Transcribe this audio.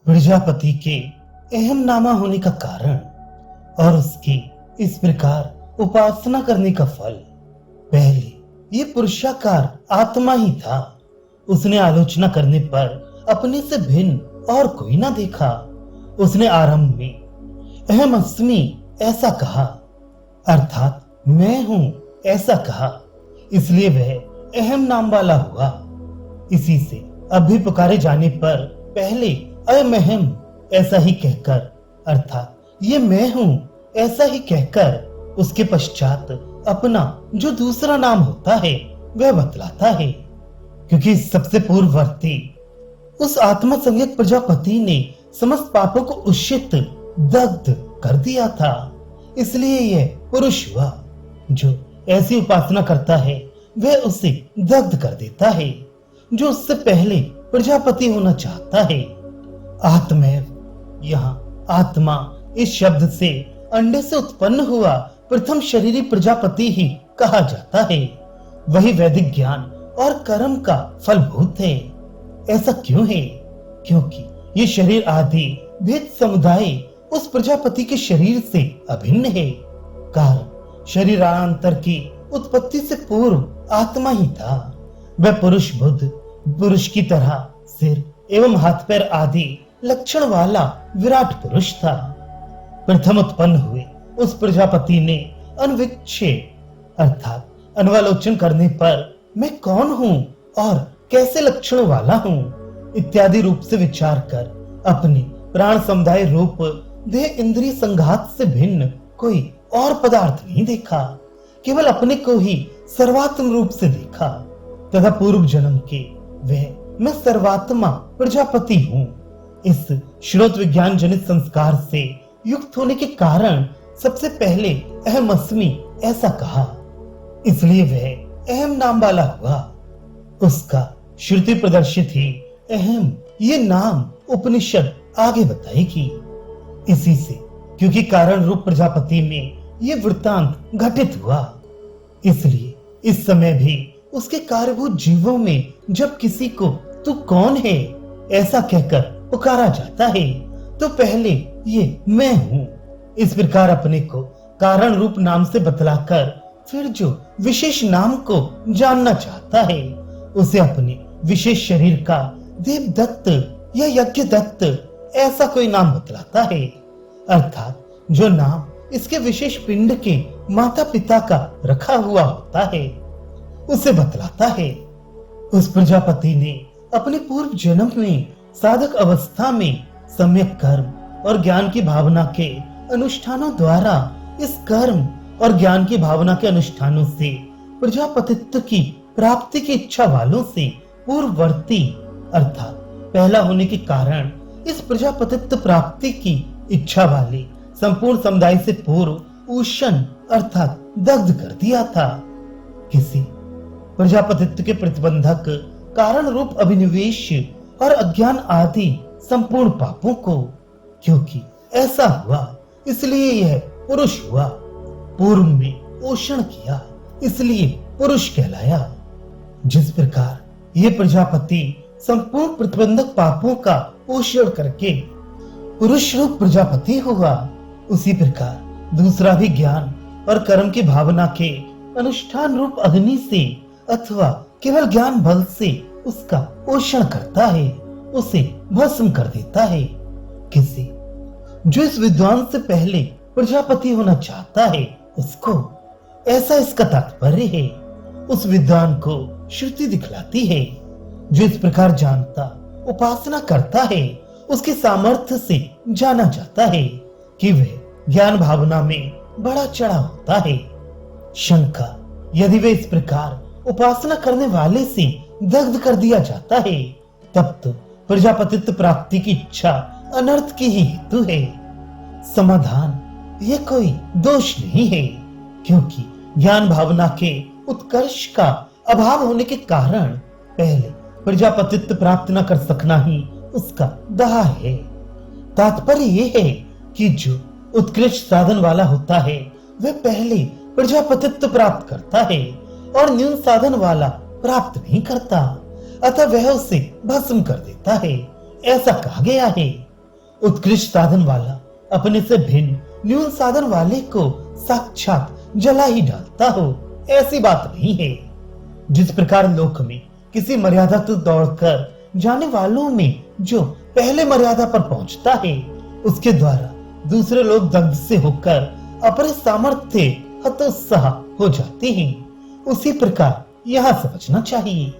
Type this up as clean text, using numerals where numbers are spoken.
प्रजापति के अहम नामा होने का कारण और उसकी इस प्रकार उपासना करने का फल। पहले ये पुरुषाकार आत्मा ही था। उसने आलोचना करने पर अपने से भिन्न और कोई ना देखा। उसने आरंभ में अहम अस्मि ऐसा कहा, अर्थात मैं हूं ऐसा कहा, इसलिए वह अहम नाम वाला हुआ। इसी से अभी पुकारे जाने पर पहले अहम ऐसा ही कहकर, अर्थात ये मैं हूं ऐसा ही कहकर उसके पश्चात अपना जो दूसरा नाम होता है वह बतलाता है। क्योंकि सबसे पूर्ववर्ती उस आत्मा संज्ञक प्रजापति ने समस्त पापों को उषित दग्ध कर दिया था, इसलिए यह पुरुष हुआ। जो ऐसी उपासना करता है वह उसे दग्ध कर देता है। जो उससे पहले प्रजापति होना चाहता है, आत्मैव, यहाँ आत्मा इस शब्द से अंडे से उत्पन्न हुआ प्रथम शरीरी प्रजापति ही कहा जाता है। वही वैदिक ज्ञान और कर्म का फलभूत है। ऐसा क्यों है? क्योंकि ये शरीर आदि भेद समुदाय उस प्रजापति के शरीर से अभिन्न है। कारण शरीरांतर की उत्पत्ति से पूर्व आत्मा ही था। वह पुरुष बुद्ध, पुरुष की तरह सिर एवं हाथ पैर आदि लक्षण वाला विराट पुरुष था। प्रथम उत्पन्न हुए उस प्रजापति ने अनविक्षेप अर्थात अनवलोचन करने पर मैं कौन हूं और कैसे लक्षणों वाला हूं इत्यादि रूप से विचार कर अपने प्राण समुदाय रूप देह इंद्रिय संघात से भिन्न कोई और पदार्थ नहीं देखा। केवल अपने को ही सर्वात्म रूप से देखा तथा पूर्व जन्म के वह मैं सर्वात्मा प्रजापति हूँ। इस श्रोत विज्ञान जनित संस्कार से युक्त होने के कारण सबसे पहले अहम अस्मि ऐसा कहा, इसलिए वह अहम नाम वाला हुआ। उसका श्रुति प्रदर्शित ही अहम ये नाम उपनिषद आगे बताएगी। इसी से क्योंकि कारण रूप प्रजापति में ये वृत्तांत घटित हुआ, इसलिए इस समय भी उसके कार्यभूत जीवों में जब किसी को तू कौन है ऐसा कहकर पुकारा जाता है तो पहले ये मैं हूँ इस प्रकार अपने को कारण रूप नाम से बतलाकर फिर जो विशेष नाम को जानना चाहता है उसे अपने विशेष शरीर का देवदत्त या यज्ञ दत्त ऐसा कोई नाम बतलाता है। अर्थात जो नाम इसके विशेष पिंड के माता पिता का रखा हुआ होता है उसे बतलाता है। उस प्रजापति ने अपने पूर्व जन्म में साधक अवस्था में सम्यक कर्म और ज्ञान की भावना के अनुष्ठानों द्वारा इस कर्म और ज्ञान की भावना के अनुष्ठानों से प्रजापतित्व की प्राप्ति की इच्छा वालों से पूर्ववर्ती अर्थात पहला होने के कारण इस प्रजापतित्व प्राप्ति की इच्छा वाले संपूर्ण समुदाय से पूर्व उष्ण अर्थात दग्ध कर दिया था। किसी प्रजापतित्व के प्रतिबंधक कारण रूप अभिनिवेश और अज्ञान आदि संपूर्ण पापों को, क्योंकि ऐसा हुआ इसलिए यह पुरुष हुआ। पूर्व में पोषण किया इसलिए पुरुष कहलाया। जिस प्रकार ये प्रजापति संपूर्ण प्रतिबंधक पापों का पोषण करके पुरुष रूप प्रजापति हुआ, उसी प्रकार दूसरा भी ज्ञान और कर्म की भावना के अनुष्ठान रूप अग्नि से अथवा केवल ज्ञान बल से उसका पोषण करता है, उसे भस्म कर देता है। किसी जो इस विद्वान से पहले प्रजापति होना चाहता है उसको, ऐसा इसका तात्पर्य है। उस विद्वान को श्रुति दिखलाती है। जो इस प्रकार जानता उपासना करता है उसके सामर्थ्य से जाना जाता है कि वह ज्ञान भावना में बड़ा चढ़ा होता है। शंका, यदि वे इस प्रकार उपासना करने वाले से दग्ध कर दिया जाता है तब तो प्रजापतित्व प्राप्ति की इच्छा अनर्थ की ही हेतु है। समाधान, ये कोई दोष नहीं है, क्योंकि ज्ञान भावना के उत्कर्ष का अभाव होने के कारण पहले प्रजापतित्व प्राप्त न कर सकना ही उसका दाह है। तात्पर्य ये है कि जो उत्कृष्ट साधन वाला होता है वह पहले प्रजापतित्व प्राप्त करता है और न्यून साधन वाला प्राप्त नहीं करता, अतः वह उसे भस्म कर देता है, ऐसा कहा गया है। उत्कृष्ट साधन वाला अपने से भिन्न न्यून साधन वाले को साक्षात जला ही डालता हो, ऐसी बात नहीं है। जिस प्रकार लोक में किसी मर्यादा तक दौड़कर जाने वालों में जो पहले मर्यादा पर पहुंचता है, उसके द्वारा दूसरे लोग दग्ध से होकर अपने सामर्थ्य हतोत्साह हो जाते हैं, उसी प्रकार यहाँ समझना चाहिए।